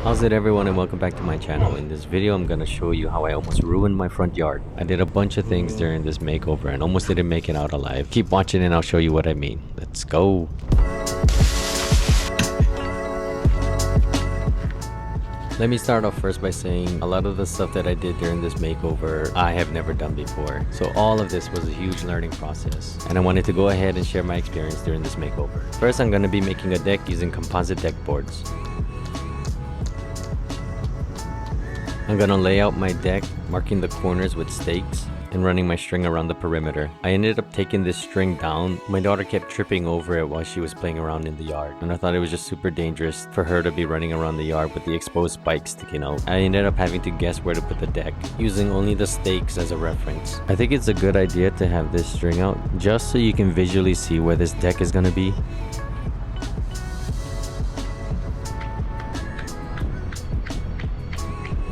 How's it everyone, and welcome back to my channel. In this video I'm gonna show you how I almost ruined my front yard. I did a bunch of things during this makeover and almost didn't make it out alive. Keep watching and I'll show you what I mean. Let's go. Let me start off first by saying a lot of the stuff that I did during this makeover I have never done before. So all of this was a huge learning process, and I wanted to go ahead and share my experience during this makeover. First, I'm going to be making a deck using composite deck boards. I'm going to lay out my deck, marking the corners with stakes and running my string around the perimeter. I ended up taking this string down. My daughter kept tripping over it while she was playing around in the yard, and I thought it was just super dangerous for her to be running around the yard with the exposed spikes sticking out. I ended up having to guess where to put the deck, using only the stakes as a reference. I think it's a good idea to have this string out just so you can visually see where this deck is going to be.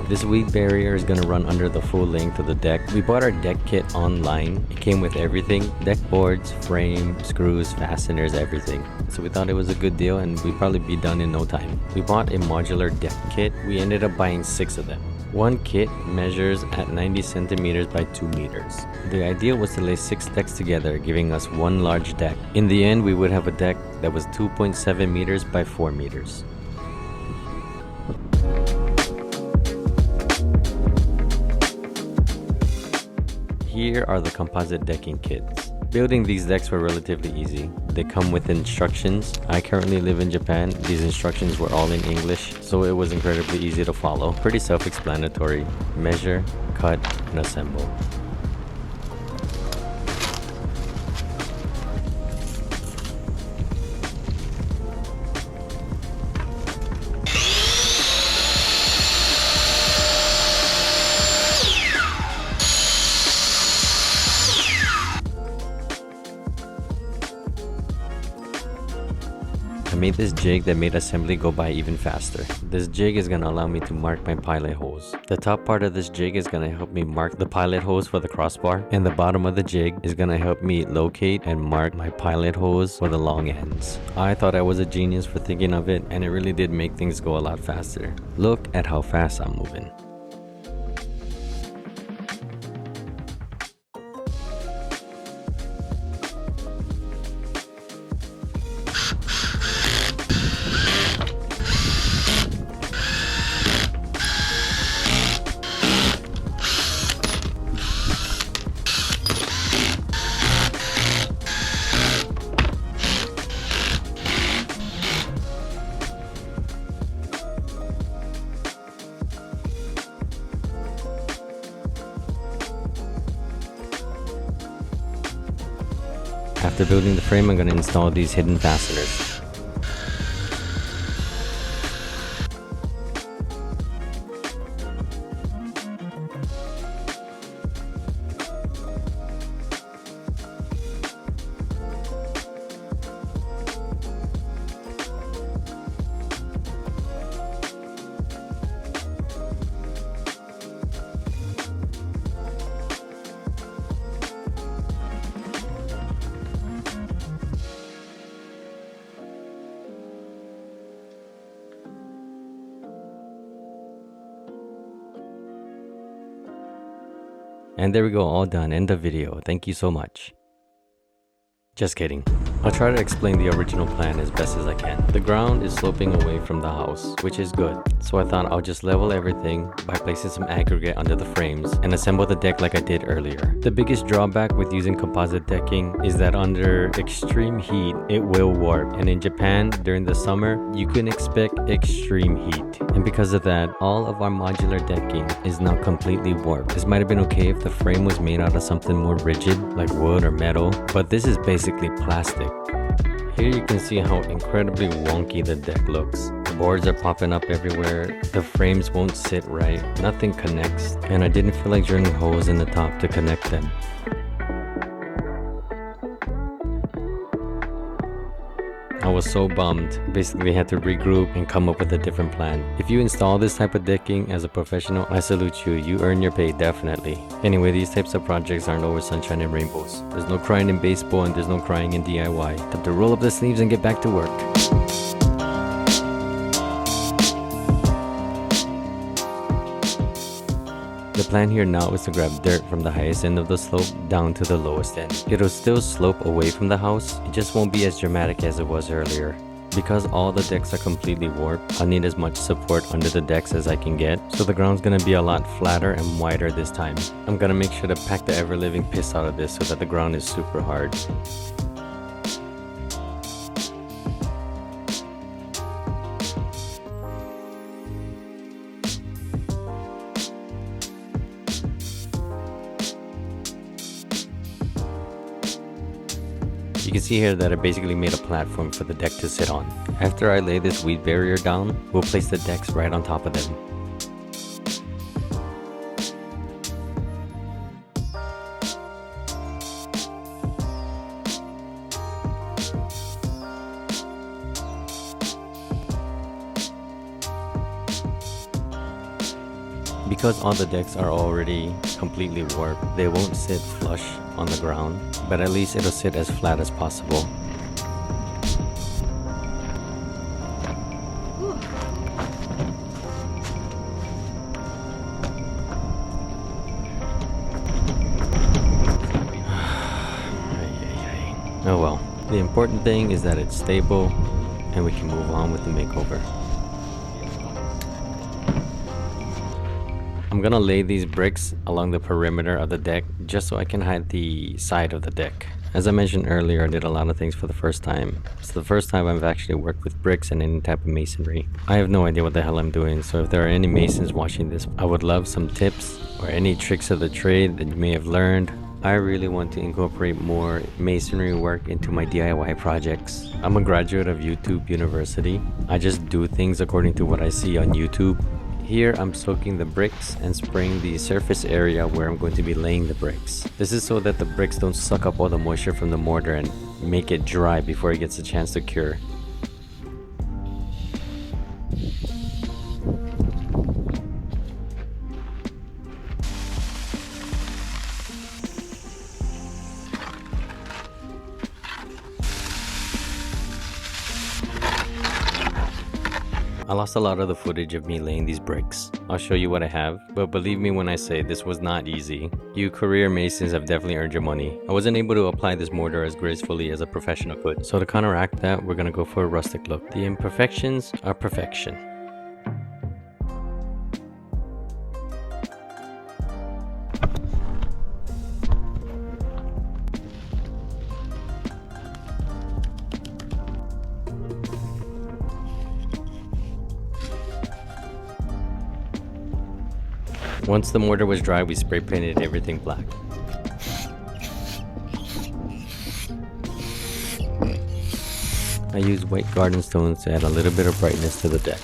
This weed barrier is going to run under the full length of the deck. We bought our deck kit online. It came with everything: deck boards, frame, screws, fasteners, everything. So we thought it was a good deal and we'd probably be done in no time. We bought a modular deck kit. We ended up buying 6 of them. One kit measures at 90 centimeters by 2 meters. The idea was to lay 6 decks together, giving us one large deck. In the end, we would have a deck that was 2.7 meters by 4 meters. Here are the composite decking kits. Building these decks were relatively easy. They come with instructions. I currently live in Japan. These instructions were all in English, so it was incredibly easy to follow. Pretty self-explanatory. Measure, cut, and assemble. I made this jig that made assembly go by even faster. This jig is going to allow me to mark my pilot holes. The top part of this jig is going to help me mark the pilot holes for the crossbar, and the bottom of the jig is going to help me locate and mark my pilot holes for the long ends. I thought I was a genius for thinking of it, and it really did make things go a lot faster. Look at how fast I'm moving. After building the frame, I'm going to install these hidden fasteners. And there we go, all done. End of video. Thank you so much. Just kidding. I'll try to explain the original plan as best as I can. The ground is sloping away from the house, which is good. So I thought I'll just level everything by placing some aggregate under the frames and assemble the deck like I did earlier. The biggest drawback with using composite decking is that under extreme heat, it will warp. And in Japan, during the summer, you can expect extreme heat. And because of that, all of our modular decking is now completely warped. This might have been okay if the frame was made out of something more rigid, like wood or metal, but this is basically plastic. Here you can see how incredibly wonky the deck looks. The boards are popping up everywhere, the frames won't sit right, nothing connects, and I didn't feel like drilling holes in the top to connect them. I was so bummed. Basically had to regroup and come up with a different plan. If you install this type of decking as a professional, I salute you. You earn your pay, definitely. Anyway, these types of projects aren't always sunshine and rainbows. There's no crying in baseball and there's no crying in DIY. Time to roll up the sleeves and get back to work. The plan here now is to grab dirt from the highest end of the slope down to the lowest end. It'll still slope away from the house, it just won't be as dramatic as it was earlier. Because all the decks are completely warped, I'll need as much support under the decks as I can get, so the ground's gonna be a lot flatter and wider this time. I'm gonna make sure to pack the ever-living piss out of this so that the ground is super hard. You can see here that I basically made a platform for the deck to sit on. After I lay this weed barrier down, we'll place the decks right on top of them. Because all the decks are already completely warped, they won't sit flush on the ground, but at least it'll sit as flat as possible. Oh well, the important thing is that it's stable and we can move on with the makeover. I'm gonna lay these bricks along the perimeter of the deck just so I can hide the side of the deck. As I mentioned earlier, I did a lot of things for the first time. It's the first time I've actually worked with bricks and any type of masonry. I have no idea what the hell I'm doing, so if there are any masons watching this, I would love some tips or any tricks of the trade that you may have learned. I really want to incorporate more masonry work into my DIY projects. I'm a graduate of YouTube University. I just do things according to what I see on YouTube. Here I'm soaking the bricks and spraying the surface area where I'm going to be laying the bricks. This is so that the bricks don't suck up all the moisture from the mortar and make it dry before it gets a chance to cure. I lost a lot of the footage of me laying these bricks. I'll show you what I have, but believe me when I say this was not easy. You career masons have definitely earned your money. I wasn't able to apply this mortar as gracefully as a professional could, so to counteract that, we're gonna go for a rustic look. The imperfections are perfection. Once the mortar was dry, we spray painted everything black. I used white garden stones to add a little bit of brightness to the deck.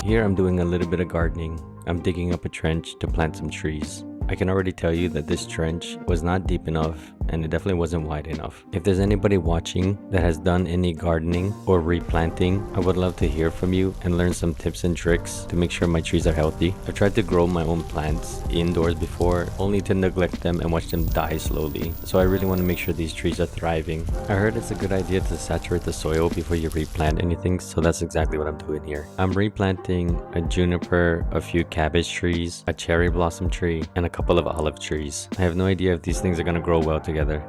Here I'm doing a little bit of gardening. I'm digging up a trench to plant some trees. I can already tell you that this trench was not deep enough and it definitely wasn't wide enough. If there's anybody watching that has done any gardening or replanting, I would love to hear from you and learn some tips and tricks to make sure my trees are healthy. I've tried to grow my own plants indoors before, only to neglect them and watch them die slowly. So I really want to make sure these trees are thriving. I heard it's a good idea to saturate the soil before you replant anything, so that's exactly what I'm doing here. I'm replanting a juniper, a few cabbage trees, a cherry blossom tree, and a couple of olive trees. I have no idea if these things are gonna grow well together,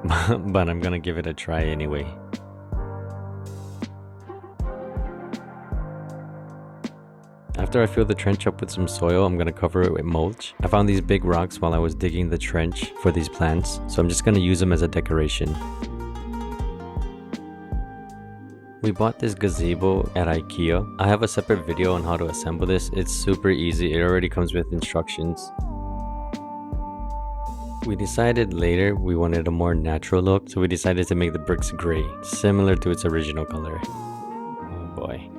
but I'm gonna give it a try anyway. After I fill the trench up with some soil, I'm gonna cover it with mulch. I found these big rocks while I was digging the trench for these plants, so I'm just gonna use them as a decoration. We bought this gazebo at IKEA. I have a separate video on how to assemble this. It's super easy. It already comes with instructions. We decided later we wanted a more natural look, so we decided to make the bricks gray, similar to its original color. Oh boy.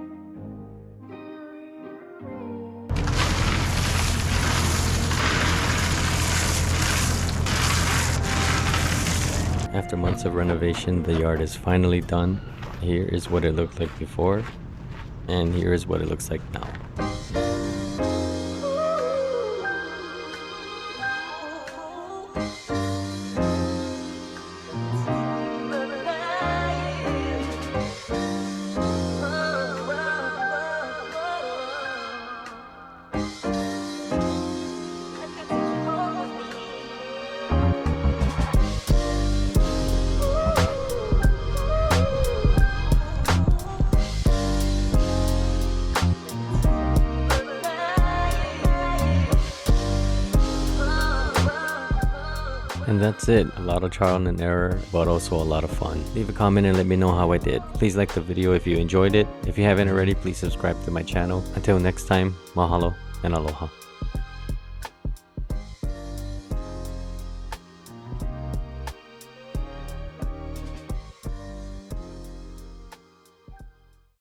After months of renovation, the yard is finally done. Here is what it looked like before, and here is what it looks like now. And that's it. A lot of trial and error, but also a lot of fun. Leave a comment and let me know how I did. Please like the video if you enjoyed it. If you haven't already, please subscribe to my channel. Until next time, mahalo and aloha.